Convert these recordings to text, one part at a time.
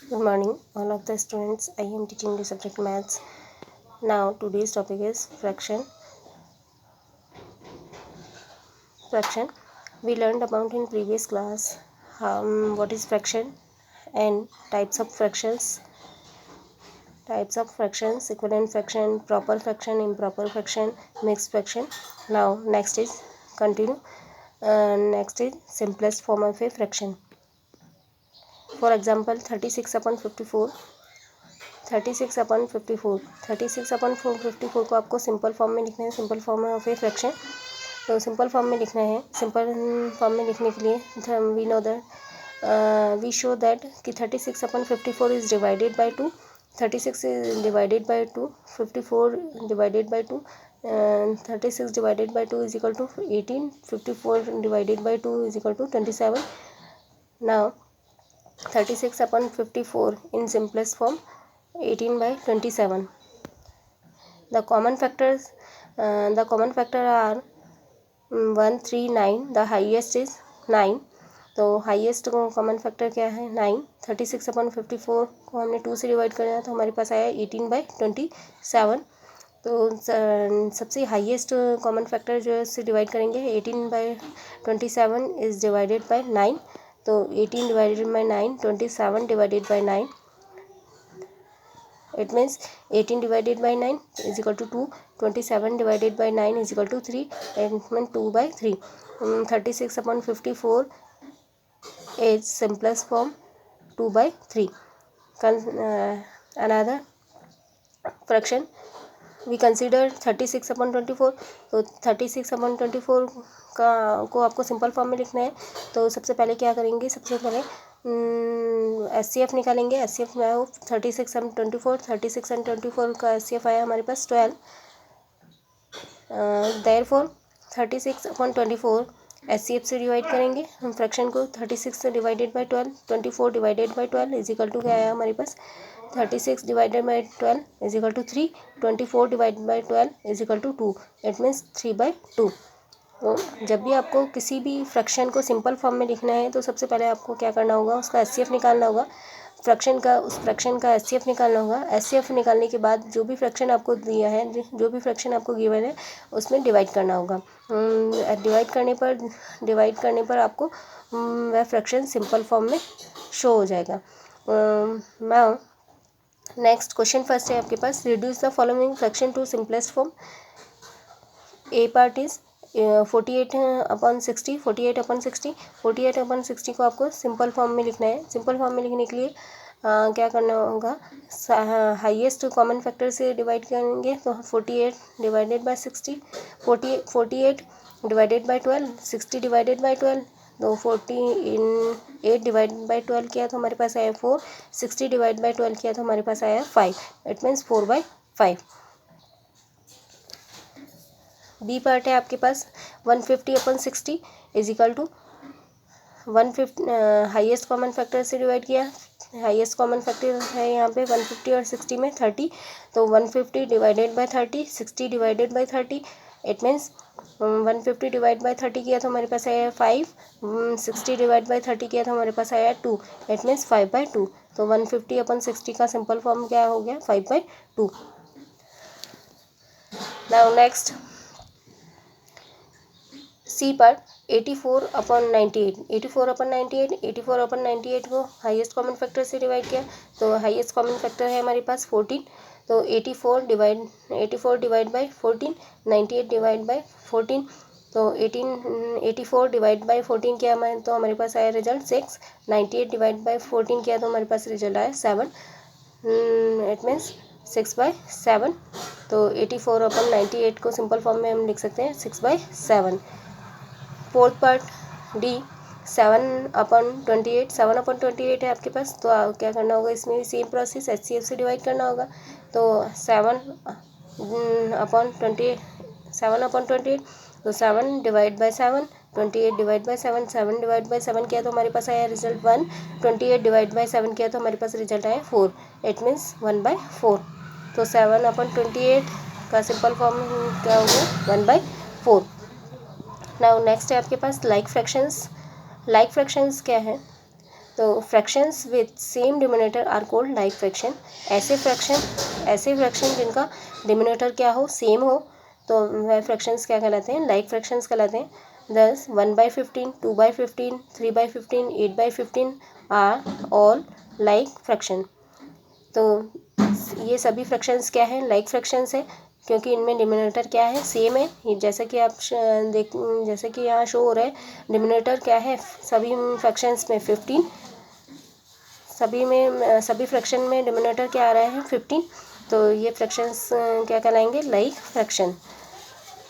Good morning, all of the students. I am teaching the subject maths. Now, today's topic is fraction. Fraction. We learned about in previous class what is fraction and types of fractions. Equivalent fraction, proper fraction, improper fraction, mixed fraction. Now, next is continue. Next is simplest form of a fraction. For example, 36 upon 54. 36 upon 54 को आपको simple form में लिखना है, simple form of a fraction. तो simple form में लिखना है, simple form में लिखने के लिए we know that we show that कि 36 upon 54 is divided by 2, 36 is divided by 2, 54 divided by 2, 36 divided by 2 is equal to 18, 54 divided by 2 is equal to 27। Now 36 upon 54 in simplest form 18 by 27. The common factor are 1, 3, 9. The highest is 9. तो highest common factor क्या है 9। 36 upon 54 को हमने 2 से divide करना है तो हमारे पास आया 18 by 27। तो सबसे हाईएस्ट कॉमन फैक्टर जो है उससे डिवाइड करेंगे 18 by 27 इज़ डिवाइडेड बाय 9। तो 18 divided by 9, 27 divided by 9, it means 18 divided by 9 is equal to 2, 27 divided by 9 is equal to 3, and 2 by 3. 36 upon 54 is simplest form 2 by 3. Another fraction we consider 36 upon 24. तो 36 upon 24 को आपको simple form में लिखना है। तो सबसे पहले क्या करेंगे, सबसे पहले SCF निकालेंगे। SCF में आया 36 and 24, 36 and 24 का SCF आया हमारे पास 12। देयरफॉर 36 upon 24 SCF से डिवाइड करेंगे हम फ्रैक्शन को। 36 से divided by 12, 24 divided by 12 is equal to क्या आया हमारे पास 36 divided by 12 is equal to 3, 24 divided by 12 is equal to 2, it means 3/2। तो जब भी आपको किसी भी फ्रैक्शन को सिंपल फॉर्म में लिखना है तो सबसे पहले आपको क्या करना होगा, उसका SCF निकालना होगा। उस फ्रैक्शन का SCF निकालना होगा। SCF निकालने के बाद जो भी फ्रैक्शन आपको दिया है, जो भी फ्रैक्शन आपको गिवन है उसमें डिवाइड करना होगा। डिवाइड करने पर आपको वह फ्रैक्शन सिंपल फॉर्म में शो हो जाएगा। नाउ नेक्स्ट क्वेश्चन फर्स्ट है आपके पास, reduce the following fraction to simplest form. A part is 48 upon 60, 48 upon 60, 48 upon 60 को आपको सिंपल फॉर्म में लिखना है। सिंपल फॉर्म में लिखने के लिए क्या करना होगा, हाईएस्ट कॉमन फैक्टर से डिवाइड करेंगे। तो 48 divided by 60, 48 divided by 12, 60 divided by 12, तो 48 डिवाइड बाई 12 किया तो हमारे पास आया 4, 60 डिवाइड बाई 12 किया तो हमारे पास आया 5, इट मीन्स 4/5। बी पार्ट है आपके पास 150 upon 60 is equal to 150, highest common factor से डिवाइड किया। हाईएस्ट कॉमन फैक्टर है यहाँ पे 150 और 60 में 30, तो 150 divided by 30, 60 divided by 30, it means 150 divide by 30 किया तो हमारे पास आया 5, 60 डिवाइड बाय 30 किया तो हमारे पास आया 2, इट मीन्स 5/2। तो 150 upon 60 का सिंपल फॉर्म क्या हो गया 5/2। Now next C part 84 upon 98, 84 upon 98, 84 upon 98 को हाईएस्ट कॉमन फैक्टर से डिवाइड किया। तो हाईएस्ट कॉमन फैक्टर है हमारे पास 14, तो 84 डिवाइड बाई 14, 98 डिवाइड बाई 14, तो 84 डिवाइड बाई 14 किया हमारे, तो हमारे पास आया रिजल्ट 6, 98 डिवाइड बाई 14 किया तो हमारे पास रिजल्ट आया 7, इट मीन्स 6/7। तो 84 upon 98 को सिंपल फॉर्म में हम लिख सकते हैं 6/7। Fourth part D 7 upon 28, 7 upon 28 है आपके पास। तो क्या करना होगा, इसमें भी सेम प्रोसेस HCF से डिवाइड करना होगा। तो 7 upon 28, 7 upon 28, तो 7 divide by 7, 28 divide by 7, 7 divide by 7 किया तो हमारे पास आया रिजल्ट 1, 28 डिवाइड बाई 7 किया तो हमारे पास रिजल्ट आया 4, इट मीन्स 1/4। तो 7 upon 28 का सिंपल फॉर्म क्या होगा 1/4। नाउ नेक्स्ट है आपके पास लाइक फ्रैक्शंस। लाइक फ्रैक्शंस क्या है, तो fractions with same denominator are called like fraction. ऐसे फ्रैक्शन जिनका डिनोमिनेटर क्या हो, सेम हो, तो वह फ्रैक्शंस क्या कहलाते हैं, लाइक फ्रैक्शंस कहलाते हैं। दस 1/15, 2/15, 3/15, 8/15 आर ऑल लाइक फ्रैक्शन। तो ये सभी फ्रैक्शंस क्या है, लाइक फ्रैक्शंस है, क्योंकि इनमें डिनोमिनेटर क्या है, सेम है। जैसे कि आप जैसे कि यहाँ शो हो रहा है, डिनोमिनेटर क्या है सभी फ्रैक्शंस में 15, सभी फ्रैक्शन में डिनोमिनेटर क्या आ रहा है 15। तो ये फ्रैक्शंस क्या कहलाएंगे, like fraction.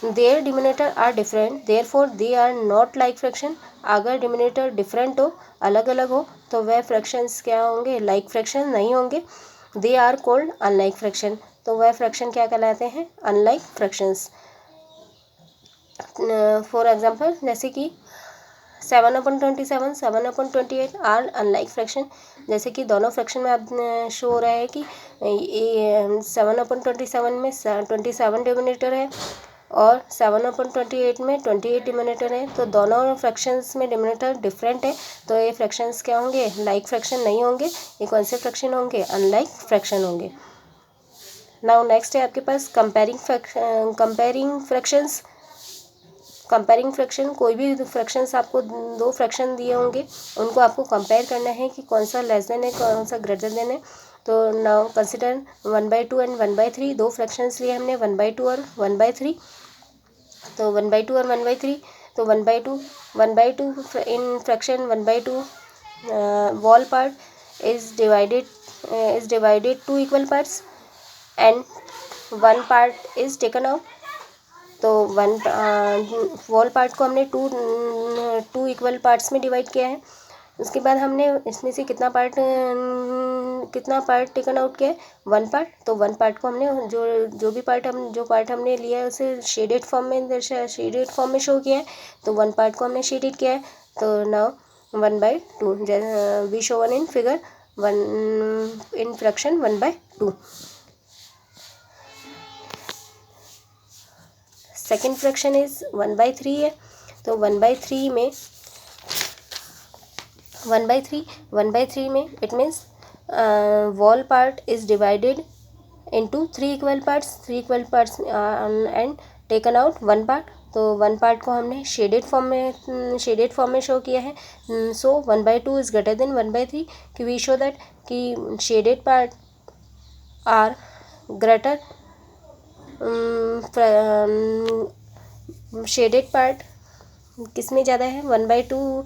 Their denominator are different therefore they are not like fraction. अगर डिनोमिनेटर डिफरेंट हो, अलग अलग हो, तो वह फ्रैक्शंस क्या होंगे, लाइक फ्रैक्शन नहीं होंगे। They are called unlike fraction. तो वह फ्रैक्शन क्या कहलाते हैं, अनलाइक फ्रैक्शंस। फॉर एग्जांपल जैसे कि 7/27, 7/28 आर अनलाइक फ्रैक्शन। जैसे कि दोनों फ्रैक्शन में अब शो हो रहा है कि 7/27 में 27 डिनोमिनेटर है और 7/28 में 28 डिनोमिनेटर है। तो दोनों फ्रैक्शंस में डिनोमिनेटर डिफरेंट है, तो ये फ्रैक्शंस क्या होंगे, लाइक फ्रैक्शन नहीं होंगे। ये कौन से फ्रैक्शन होंगे, अनलाइक फ्रैक्शन होंगे। नाउ नेक्स्ट है आपके पास कंपेयरिंग फ्रैक्शंस। कंपेयरिंग फ्रैक्शन, कोई भी फ्रैक्शंस आपको दो फ्रैक्शन दिए होंगे, उनको आपको कंपेयर करना है कि कौन सा लेस देन है, कौन सा ग्रेटर देन है। तो नाउ कंसिडर 1/2 एंड 1/3। दो फ्रैक्शंस लिए हमने 1/2 और 1/3। तो 1/2 और 1/3, तो 1/2 इन fraction 1/2 whole part is divided two equal parts and one part is taken out। तो वॉल पार्ट को हमने टू इक्वल पार्ट्स में डिवाइड किया है। उसके बाद हमने इसमें से कितना पार्ट टेकन आउट किया है, वन पार्ट। तो वन पार्ट को हमने जो पार्ट हमने लिया है उसे शेडेड फॉर्म में शो किया है। तो वन पार्ट को हमने शेडेड किया है। तो now 1/2 we show one in figure one in fraction 1/2। Second fraction is 1/3 है। तो 1/3 में 1/3 में it means whole part is divided into 3 equal parts and taken out one part. तो वन पार्ट को हमने शेडेड फॉर्म में शो किया है। सो 1/2 इज ग्रेटर देन 1/3 कि वी शो दैट कि shaded part are greater shaded part किस में ज़्यादा है, 1/2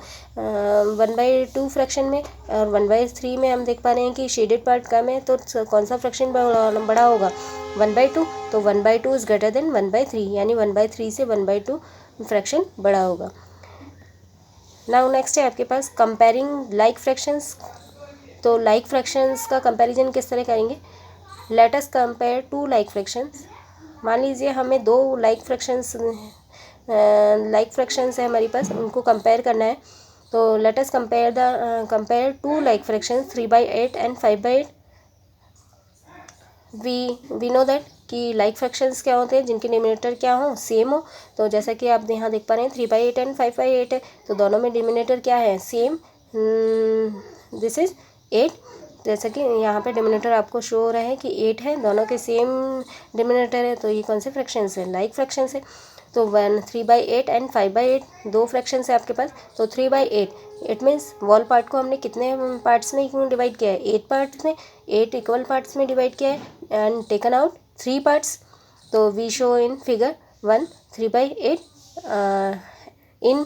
फ्रैक्शन में। और 1/3 में हम देख पा रहे हैं कि शेडेड पार्ट कम है, तो कौन सा फ्रैक्शन बड़ा होगा, 1/2। तो 1/2 इज़ ग्रेटर देन 1/3, यानी 1/3 से 1/2 फ्रैक्शन बड़ा होगा। नाउ नेक्स्ट है आपके पास कंपेयरिंग लाइक फ्रैक्शंस। तो लाइक फ्रैक्शंस का कंपैरिजन किस तरह करेंगे, let us compare two like fractions. मान लीजिए हमें दो लाइक फ्रैक्शंस है हमारे पास, उनको कंपेयर करना है। तो let us compare two like fractions 3/8 and 5/8। We know that कि लाइक फ्रैक्शंस क्या होते हैं, जिनके डिनोमिनेटर क्या हो, सेम हो। तो जैसा कि आप यहाँ देख पा रहे हैं 3/8 एंड 5/8 है, तो दोनों में डिनोमिनेटर क्या है, सेम। This is 8। जैसा कि यहाँ पे डिनोमिनेटर आपको शो हो रहा है कि 8 है, दोनों के सेम डिनोमिनेटर है। तो ये कौन से फ्रैक्शंस है, लाइक फ्रैक्शंस है। तो 3/8 एंड 5/8 दो फ्रैक्शंस है आपके पास। तो 3/8 इट मीन्स वॉल पार्ट को हमने कितने पार्ट्स में डिवाइड किया है, 8 पार्ट्स में, 8 इक्वल पार्ट्स में डिवाइड किया है एंड टेकन आउट 3 पार्ट्स। तो we show in figure 1 3/8 in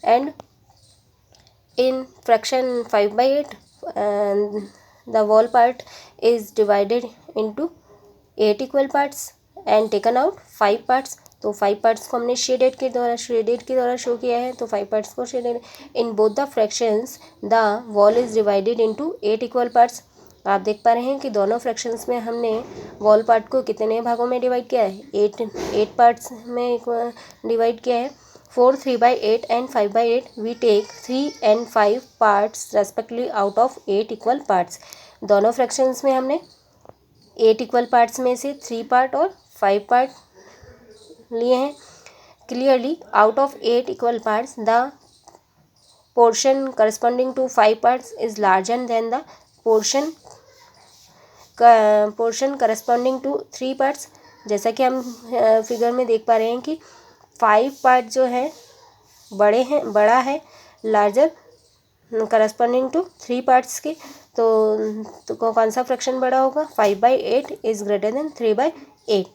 and in fraction 5/8 the whole part is divided into 8 equal parts and taken out 5 parts। तो 5 पार्ट्स को हमने शेडेड के द्वारा शो किया है। तो 5 पार्ट्स को shaded in both the fractions the wall is divided into 8 equal parts. आप देख पा रहे हैं कि दोनों फ्रैक्शंस में हमने वॉल पार्ट को कितने भागों में डिवाइड किया है, 8 पार्ट्स में डिवाइड किया है। For 3/8 and 5/8 we take 3 and 5 parts respectively out of 8 equal parts। दोनों फ्रैक्शंस में हमने 8 इक्वल पार्ट्स में से 3 पार्ट और 5 पार्ट लिए हैं। Clearly out of 8 equal parts the portion corresponding to 5 parts is larger than the portion corresponding to 3 parts। जैसा कि हम फिगर में देख पा रहे हैं कि 5 पार्ट जो है बड़ा है, लार्जर करस्पॉन्डिंग टू 3 पार्ट्स के। तो कौन सा फ्रैक्शन बड़ा होगा? 5/8 इज़ ग्रेटर देन 3/8।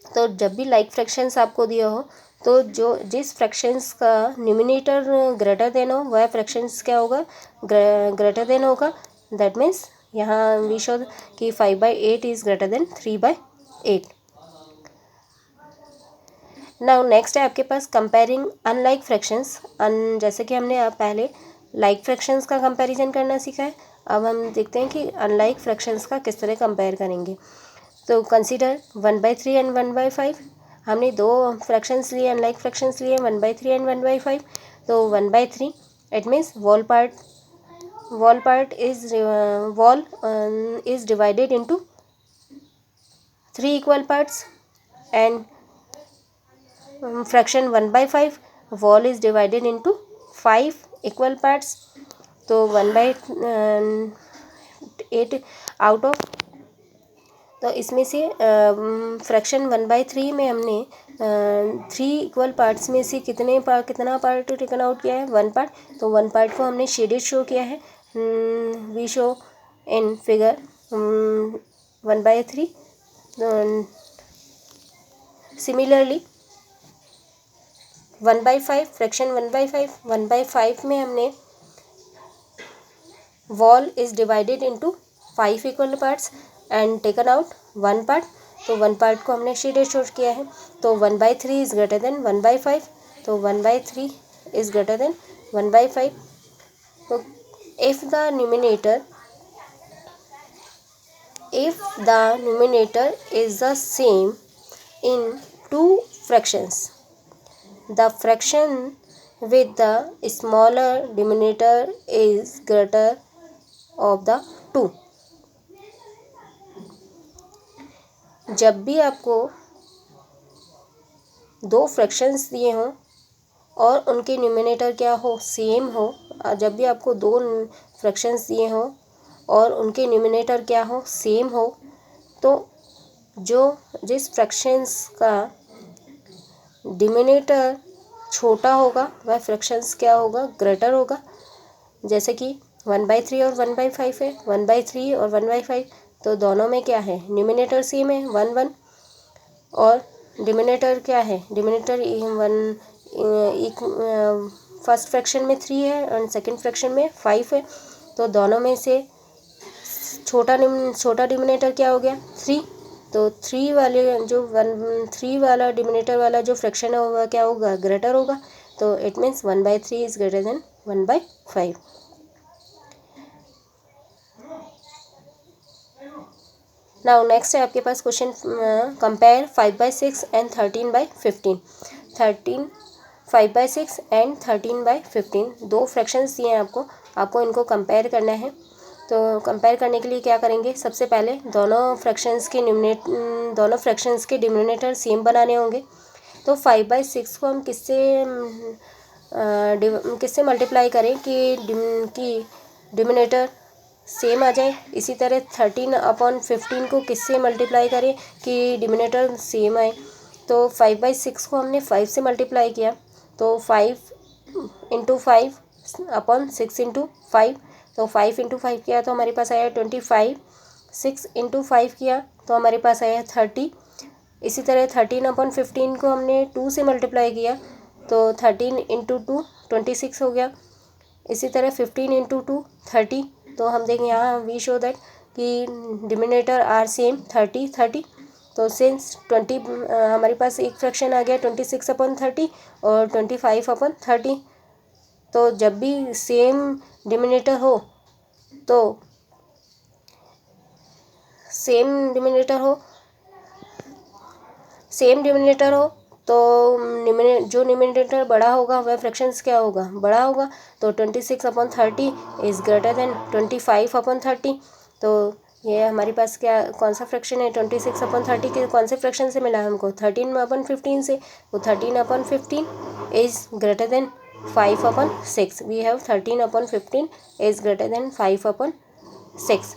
तो जब भी लाइक फ्रैक्शंस आपको दिया हो तो जिस फ्रैक्शंस का न्यूमिनेटर ग्रेटर देन हो वह फ्रैक्शंस क्या होगा? ग्रेटर देन होगा। दैट मीन्स यहाँ वी शो कि 5/8 is greater than 3/8। Now next है आपके पास कंपेयरिंग अनलाइक फ्रैक्शंस। जैसे कि हमने आप पहले लाइक फ्रैक्शंस का कंपैरिजन करना सीखा है, अब हम देखते हैं कि अनलाइक फ्रैक्शंस का किस तरह कंपेयर करेंगे। तो कंसीडर 1/3 एंड 1/5। हमने दो फ्रैक्शंस लिए, अनलाइक फ्रैक्शंस लिए, 1/3 एंड 1/5। तो 1/3 it means whole part is divided into 3 equal parts and fraction 1/5 wall is divided into 5 equal parts. तो 1/8 आउट ऑफ, तो इसमें से फ्रैक्शन 1/3 में हमने 3 इक्वल पार्ट्स में से कितना पार्ट टेकन आउट किया है? 1 पार्ट। तो 1 पार्ट को हमने शेडेड शो किया है, we show in figure 1/3। Similarly 1/5 fraction 1/5 में हमने whole is divided into 5 equal parts and taken out 1 part. तो 1 पार्ट को हमने शेडेड शो किया है। तो 1/3 इज ग्रेटर देन 1/5। तो 1/3 इज ग्रेटर देन 1/5। तो if the numerator is the same in two fractions, the fraction with the smaller denominator is greater of the two। जब भी आपको दो फ्रैक्शंस दिए हों और उनके न्यूमिनेटर क्या हो? सेम हो। जब भी आपको दो फ्रैक्शंस दिए हों और उनके न्यूमिनेटर क्या हो? सेम हो, तो जिस फ्रैक्शंस का डिनोमिनेटर छोटा होगा वह फ्रैक्शंस क्या होगा? ग्रेटर होगा। जैसे कि 1/3 और 1/5 है, 1/3 और 1/5, तो दोनों में क्या है? न्यूमिनेटर सेम है 1 और डिनोमिनेटर क्या है? डिनोमिनेटर फर्स्ट फ्रैक्शन में 3 है और सेकंड फ्रैक्शन में 5 है। तो दोनों में से छोटा डिनोमिनेटर क्या हो गया? 3। तो 3 वाला डिनोमिनेटर वाला जो फ्रैक्शन है वह क्या होगा? ग्रेटर होगा। तो it means 1/3 is greater than 1/5। Now next है आपके पास क्वेश्चन, कंपेयर 5/6 एंड 13/15। 5/6 एंड 13/15 दो फ्रैक्शंस दिए हैं आपको इनको कंपेयर करना है। तो कंपेयर करने के लिए क्या करेंगे? सबसे पहले दोनों फ्रैक्शंस के डिनोमिनेटर सेम बनाने होंगे। तो 5/6 को हम किससे मल्टीप्लाई करें कि डिनोमिनेटर सेम आ जाए। इसी तरह 13/15 को किससे मल्टीप्लाई करें कि डिनोमिनेटर सेम आए। तो 5/6 को हमने 5 से मल्टीप्लाई किया, तो 5 × 5/6 × 5। तो 5 × 5 किया तो हमारे पास आया 25। 6 × 5 किया तो हमारे पास आया 30। इसी तरह 13/15 को हमने 2 से मल्टीप्लाई किया, तो 13 × 2 26 हो गया। इसी तरह 15 × 2 30। तो हम देखें यहाँ वी शो दैट कि डिनोमिनेटर आर सेम 30। तो सिंस हमारे पास एक फ्रैक्शन आ गया 26/30 और 25/30। तो जब भी सेम डिनोमिनेटर हो तो जो डिनोमिनेटर बड़ा होगा वह फ्रैक्शंस क्या होगा? बड़ा होगा। तो 26/30 इज़ ग्रेटर देन 25/30। तो ये हमारे पास कौन सा फ्रैक्शन है? 26/30 के कौन से फ्रैक्शन से मिला हमको? 13/15 से। तो 13/15 is greater than 5 upon 6. We have 13 upon 15 is greater than 5 upon 6.